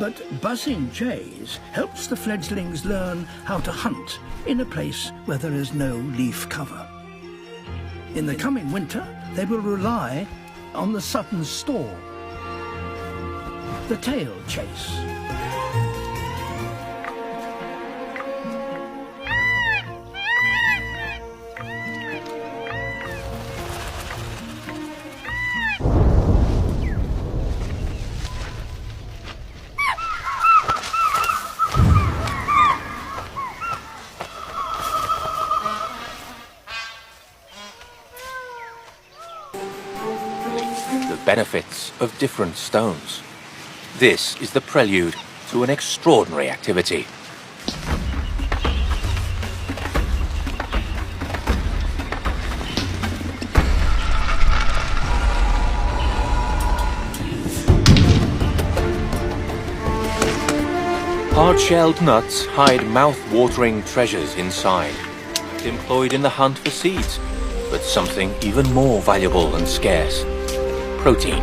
But buzzing jays helps the fledglings learn how to hunt in a place where there is no leaf cover. In the coming winter, they will rely on the sudden stall, the tail chase. Benefits of different stones. This is the prelude to an extraordinary activity. Hard-shelled nuts hide mouth-watering treasures inside, employed in the hunt for seeds, but something even more valuable and scarce: protein.